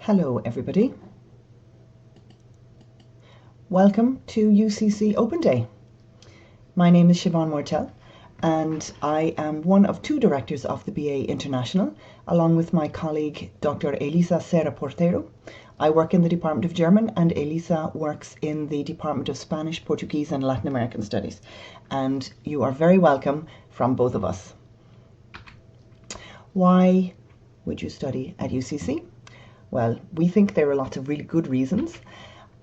Hello everybody. Welcome to UCC Open Day. My name is Siobhan Mortel and I am one of two directors of the BA International along with my colleague Dr. Elisa Serra Portero. I work in the Department of German and Elisa works in the Department of Spanish, Portuguese and Latin American Studies, and you are very welcome from both of us. Why would you study at UCC? Well, we think there are lots of really good reasons.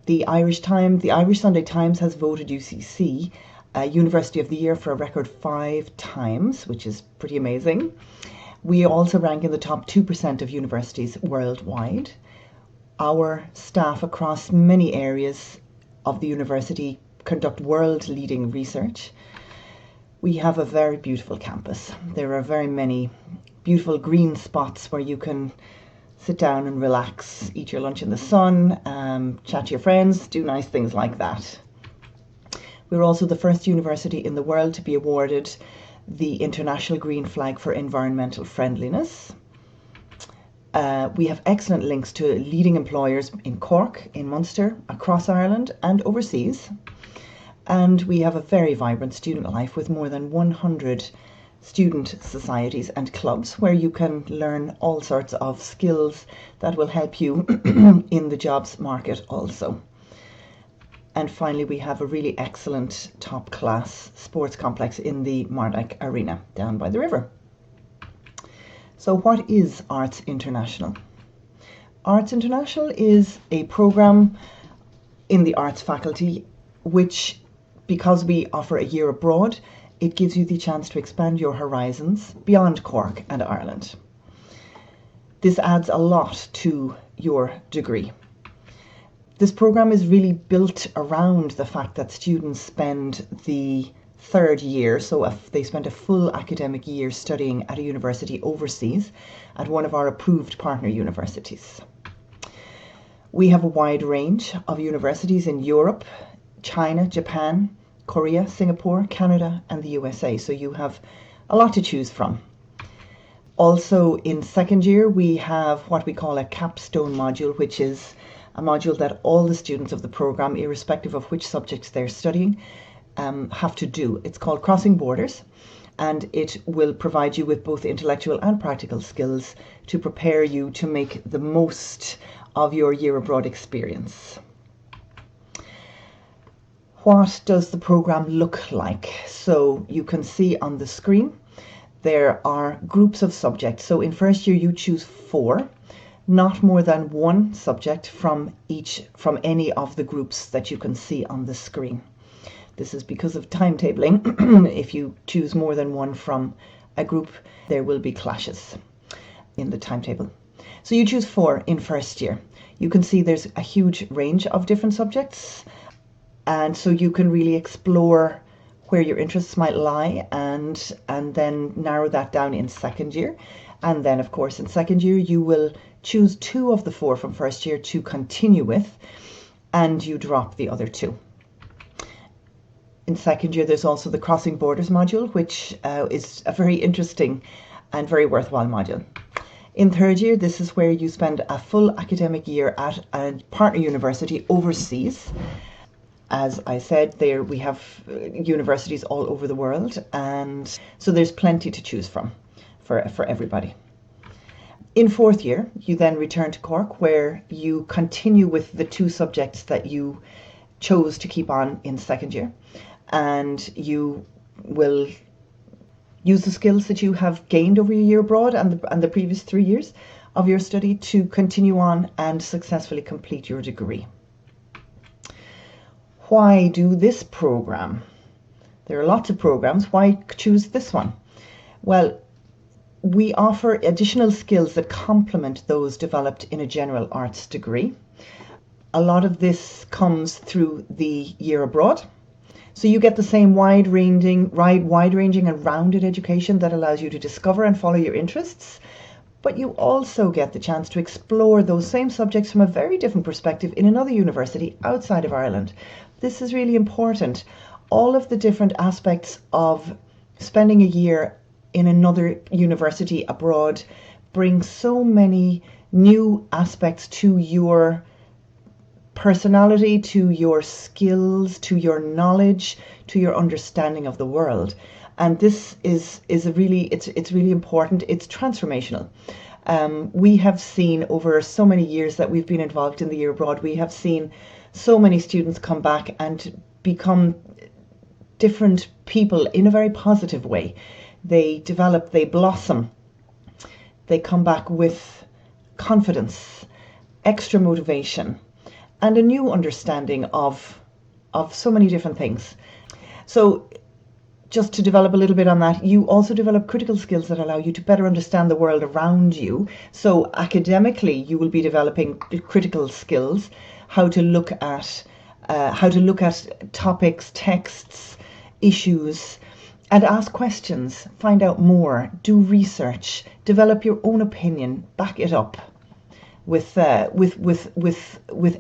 The Irish Sunday Times has voted UCC University of the Year for a record 5 times, which is pretty amazing. We also rank in the top 2% of universities worldwide. Our staff across many areas of the university conduct world-leading research. We have a very beautiful campus. There are very many beautiful green spots where you can sit down and relax, eat your lunch in the sun, chat to your friends, do nice things like that. We're also the first university in the world to be awarded the International Green Flag for environmental friendliness. We have excellent links to leading employers in Cork, in Munster, across Ireland and overseas. And we have a very vibrant student life with more than 100 student societies and clubs where you can learn all sorts of skills that will help you in the jobs market also. And finally, we have a really excellent top class sports complex in the Mardyke Arena down by the river. So what is Arts International? Arts International is a program in the arts faculty which, because we offer a year abroad, it gives you the chance to expand your horizons beyond Cork and Ireland. This adds a lot to your degree. This program is really built around the fact that students spend the third year, so if they spend a full academic year studying at a university overseas at one of our approved partner universities. We have a wide range of universities in Europe, China, Japan, Korea, Singapore, Canada and the USA, so you have a lot to choose from. Also in second year we have what we call a capstone module, which is a module that all the students of the program, irrespective of which subjects they're studying, have to do. It's called Crossing Borders, and it will provide you with both intellectual and practical skills to prepare you to make the most of your year abroad experience. What does the program look like? So you can see on the screen there are groups of subjects. So in first year you choose 4, not more than 1 subject from any of the groups that you can see on the screen. This is because of timetabling. If you choose more than 1 from a group, there will be clashes in the timetable. So you choose 4 in first year. You can see there's a huge range of different subjects, and so you can really explore where your interests might lie and then narrow that down in second year. And then of course in second year you will choose 2 of the 4 from first year to continue with, and you drop the other 2. In second year there's also the Crossing Borders module, which is a very interesting and very worthwhile module. In third year, this is where you spend a full academic year at a partner university overseas. As I said, there we have universities all over the world, and so there's plenty to choose from for everybody. In fourth year, you then return to Cork, where you continue with the 2 subjects that you chose to keep on in second year, and you will use the skills that you have gained over your year abroad and the previous 3 years of your study to continue on and successfully complete your degree. Why do this program? There are lots of programs. Why choose this one? Well, we offer additional skills that complement those developed in a general arts degree. A lot of this comes through the year abroad. So you get the same wide-ranging and rounded education that allows you to discover and follow your interests, but you also get the chance to explore those same subjects from a very different perspective in another university outside of Ireland. This is really important. All of the different aspects of spending a year in another university abroad bring so many new aspects to your personality, to your skills, to your knowledge, to your understanding of the world. And this is a really, it's really important. It's transformational. We have seen over so many years that we've been involved in the Year Abroad, we have seen so many students come back and become different people in a very positive way. They develop, they blossom, they come back with confidence, extra motivation, and a new understanding of so many different things. So just to develop a little bit on that, you also develop critical skills that allow you to better understand the world around you. So academically, you will be developing critical skills, how to look at topics, texts, issues, and ask questions, find out more, do research, develop your own opinion, back it up with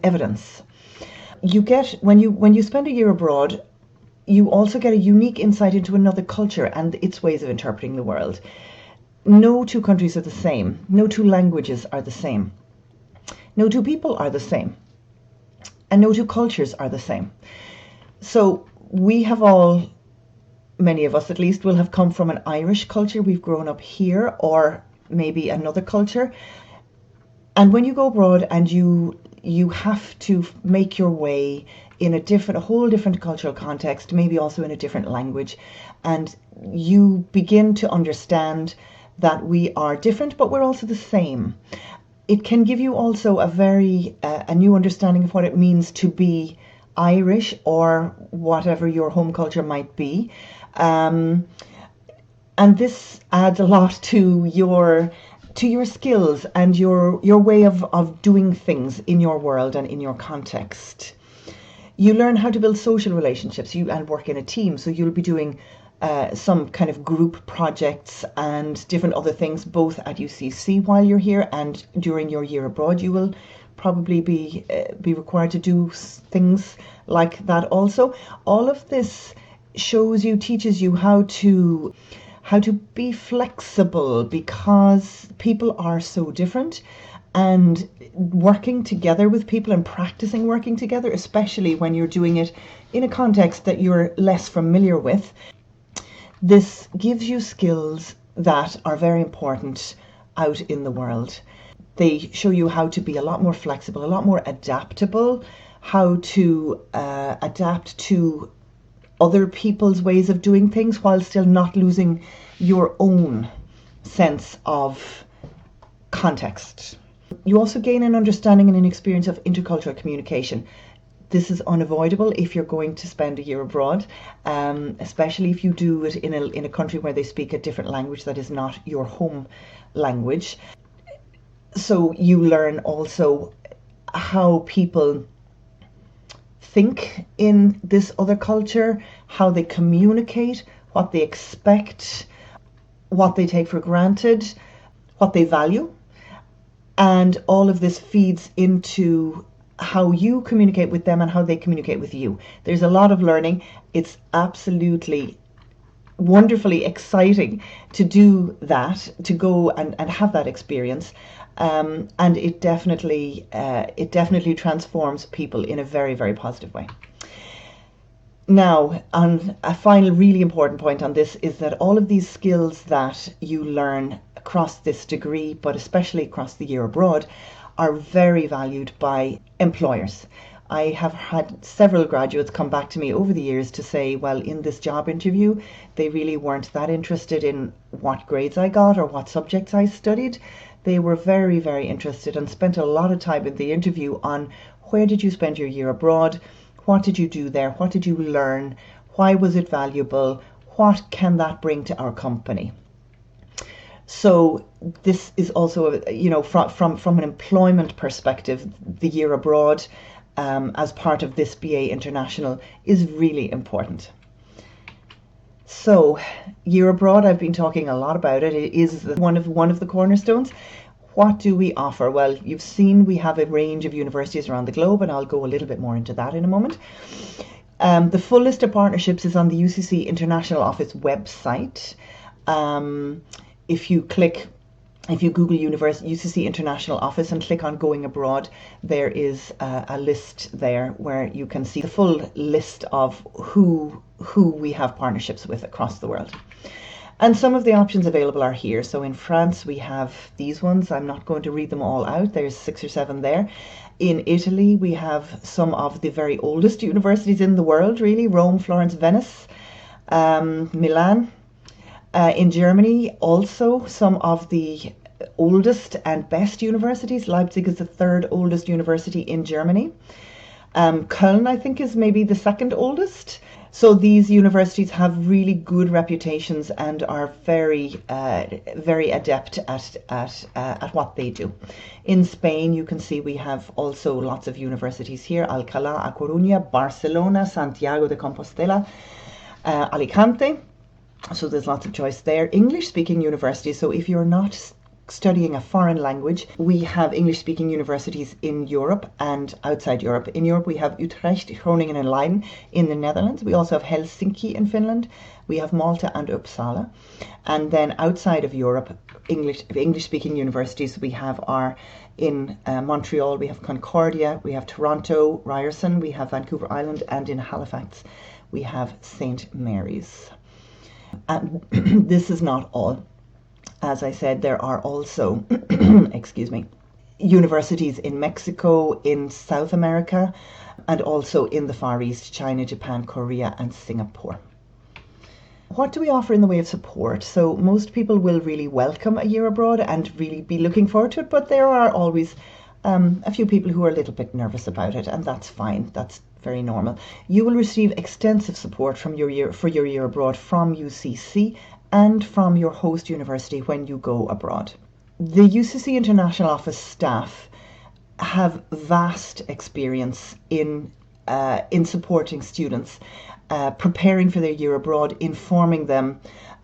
evidence. You get, when you spend a year abroad, you also get a unique insight into another culture and its ways of interpreting the world. No two countries are the same. No two languages are the same. No two people are the same. And no two cultures are the same. So we have all, many of us at least, will have come from an Irish culture. We've grown up here, or maybe another culture. And when you go abroad and you have to make your way in a whole different cultural context, maybe also in a different language, and you begin to understand that we are different, but we're also the same. It can give you also a new understanding of what it means to be Irish, or whatever your home culture might be. And this adds a lot to your skills and your way of doing things in your world and in your context. You learn how to build social relationships and work in a team. So you'll be doing some kind of group projects and different other things, both at UCC while you're here and during your year abroad. You will probably be required to do things like that also. All of this teaches you how to be flexible, because people are so different, and working together with people and practicing working together, especially when you're doing it in a context that you're less familiar with, this gives you skills that are very important out in the world. They show you how to be a lot more flexible, a lot more adaptable, how to adapt to other people's ways of doing things while still not losing your own sense of context. You also gain an understanding and an experience of intercultural communication. This is unavoidable if you're going to spend a year abroad, especially if you do it in a country where they speak a different language that is not your home language. So you learn also how people think in this other culture, how they communicate, what they expect, what they take for granted, what they value. And all of this feeds into how you communicate with them and how they communicate with you. There's a lot of learning. It's absolutely wonderfully exciting to do that, to go and have that experience. And it definitely transforms people in a very, very positive way. Now, on a final really important point on this is that all of these skills that you learn across this degree, but especially across the year abroad, are very valued by employers. I have had several graduates come back to me over the years to say, well, in this job interview, they really weren't that interested in what grades I got or what subjects I studied. They were very, very interested and spent a lot of time in the interview on where did you spend your year abroad? What did you do there? What did you learn? Why was it valuable? What can that bring to our company? So this is also, from an employment perspective, the year abroad as part of this BA International is really important. So year abroad, I've been talking a lot about it. It is one of the cornerstones. What do we offer? Well, you've seen we have a range of universities around the globe, and I'll go a little bit more into that in a moment. The full list of partnerships is on the UCC International Office website. If you click If you Google UCC International Office and click on Going Abroad, there is a list there where you can see the full list of who we have partnerships with across the world. And some of the options available are here. So in France, we have these ones. I'm not going to read them all out. There's 6 or 7 there. In Italy, we have some of the very oldest universities in the world, really. Rome, Florence, Venice, Milan. In Germany, also some of the oldest and best universities. Leipzig is the 3rd oldest university in Germany. Köln, I think, is maybe the 2nd oldest. So these universities have really good reputations and are very adept at what they do. In Spain, you can see we have also lots of universities here: Alcalá, A Coruña, Barcelona, Santiago de Compostela, Alicante. So there's lots of choice there. English-speaking universities. So if you're not studying a foreign language, we have English-speaking universities in Europe and outside Europe. In Europe, we have Utrecht, Groningen and Leiden in the Netherlands. We also have Helsinki in Finland. We have Malta and Uppsala. And then outside of Europe, English-speaking universities we have are in Montreal, we have Concordia, we have Toronto, Ryerson, we have Vancouver Island, and in Halifax, we have St. Mary's. And this is not all. As I said, there are also, universities in Mexico, in South America, and also in the Far East: China, Japan, Korea, and Singapore. What do we offer in the way of support? So most people will really welcome a year abroad and really be looking forward to it, but there are always a few people who are a little bit nervous about it, and that's fine. That's very normal. You will receive extensive support for your year abroad from UCC and from your host university when you go abroad. The UCC International Office staff have vast experience in supporting students, preparing for their year abroad, informing them,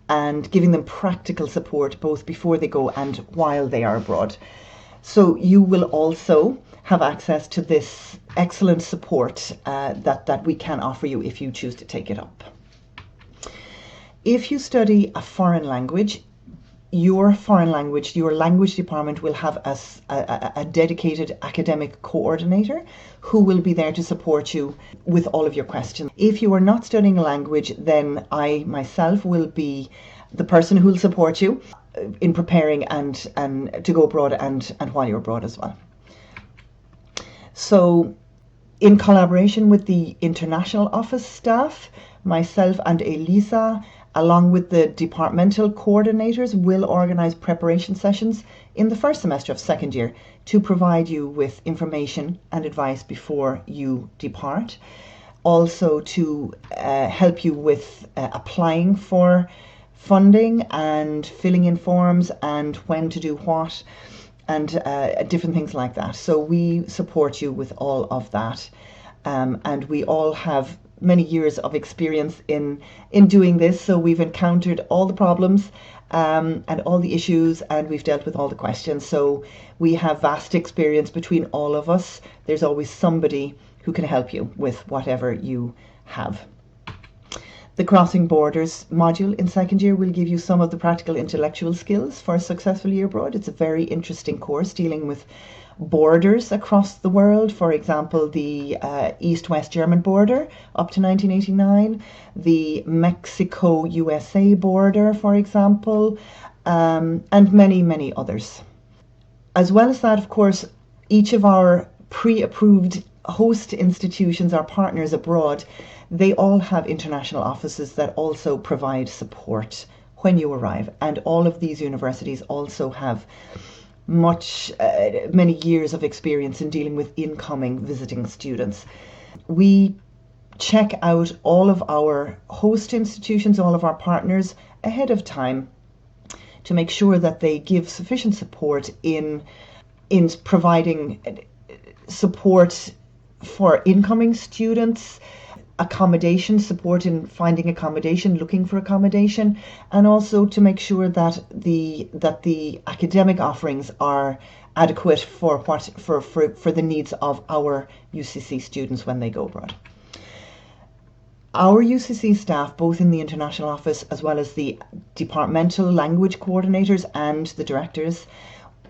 and giving them practical support both before they go and while they are abroad. So you will also have access to this excellent support that we can offer you if you choose to take it up. If you study a foreign language, your language department will have a dedicated academic coordinator who will be there to support you with all of your questions. If you are not studying a language, then I myself will be the person who will support you in preparing and to go abroad and while you're abroad as well. So in collaboration with the international office staff, myself and Elisa, along with the departmental coordinators, will organise preparation sessions in the first semester of 2nd year to provide you with information and advice before you depart. Also to help you with applying for funding and filling in forms and when to do what and different things like that. So we support you with all of that. And we all have many years of experience in doing this. So we've encountered all the problems and all the issues, and we've dealt with all the questions. So we have vast experience between all of us. There's always somebody who can help you with whatever you have. The Crossing Borders module in 2nd year will give you some of the practical intellectual skills for a successful year abroad. It's a very interesting course dealing with borders across the world. For example, the East-West German border up to 1989, the Mexico-USA border, for example, and many, many others. As well as that, of course, each of our pre-approved host institutions, our partners abroad, they all have international offices that also provide support when you arrive. And all of these universities also have many years of experience in dealing with incoming visiting students. We check out all of our host institutions, all of our partners ahead of time to make sure that they give sufficient support in providing support for incoming students, accommodation support in finding accommodation, looking for accommodation, and also to make sure that the academic offerings are adequate for the needs of our UCC students when they go abroad. Our UCC staff, both in the international office as well as the departmental language coordinators and the directors,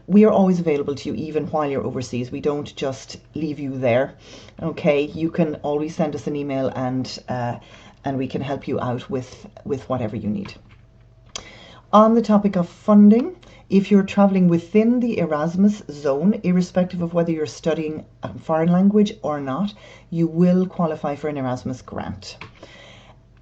we are always available to you even while you're overseas. We don't just leave you there. Okay, you can always send us an email and we can help you out with whatever you need. On the topic of funding, if you're traveling within the Erasmus zone, irrespective of whether you're studying a foreign language or not, you will qualify for an Erasmus grant.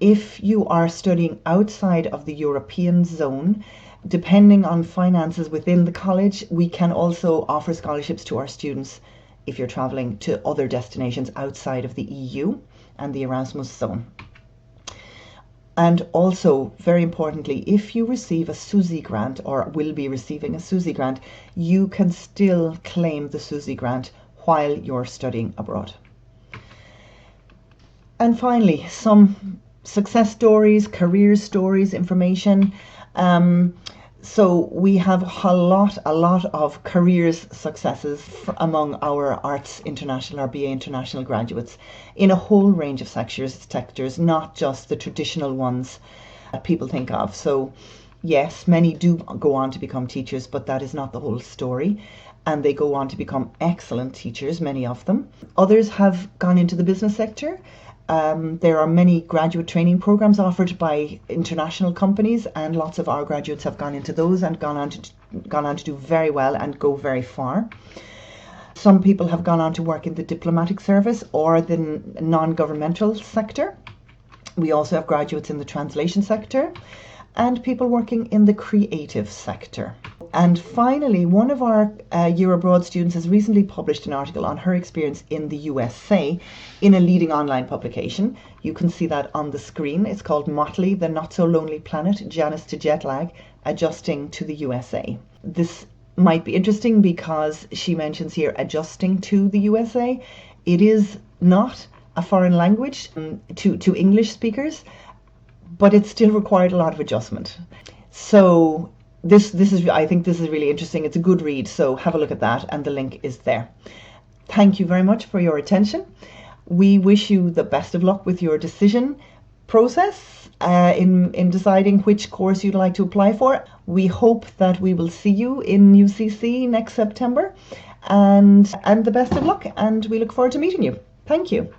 If you are studying outside of the European zone, depending on finances within the college, we can also offer scholarships to our students if you're traveling to other destinations outside of the EU and the Erasmus zone. And also, very importantly, if you receive a SUSI grant or will be receiving a SUSI grant, you can still claim the SUSI grant while you're studying abroad. And finally, some success stories, career stories, information. So we have a lot of careers successes among our Arts International, our BA International graduates in a whole range of sectors, not just the traditional ones that people think of. So yes, many do go on to become teachers, but that is not the whole story. And they go on to become excellent teachers, many of them. Others have gone into the business sector. There are many graduate training programs offered by international companies, and lots of our graduates have gone into those and gone on to do very well and go very far. Some people have gone on to work in the diplomatic service or the non-governmental sector. We also have graduates in the translation sector and people working in the creative sector. And finally, one of our Year Abroad students has recently published an article on her experience in the USA in a leading online publication. You can see that on the screen. It's called Motley, the Not So Lonely Planet, Janice to Jetlag, Adjusting to the USA. This might be interesting because she mentions here adjusting to the USA. It is not a foreign language to English speakers, but it still required a lot of adjustment. So I think this is really interesting. It's a good read, so have a look at that, and the link is there. Thank you very much for your attention. We wish you the best of luck with your decision process in deciding which course you'd like to apply for. We hope that we will see you in UCC next September, and the best of luck, and we look forward to meeting you. Thank you.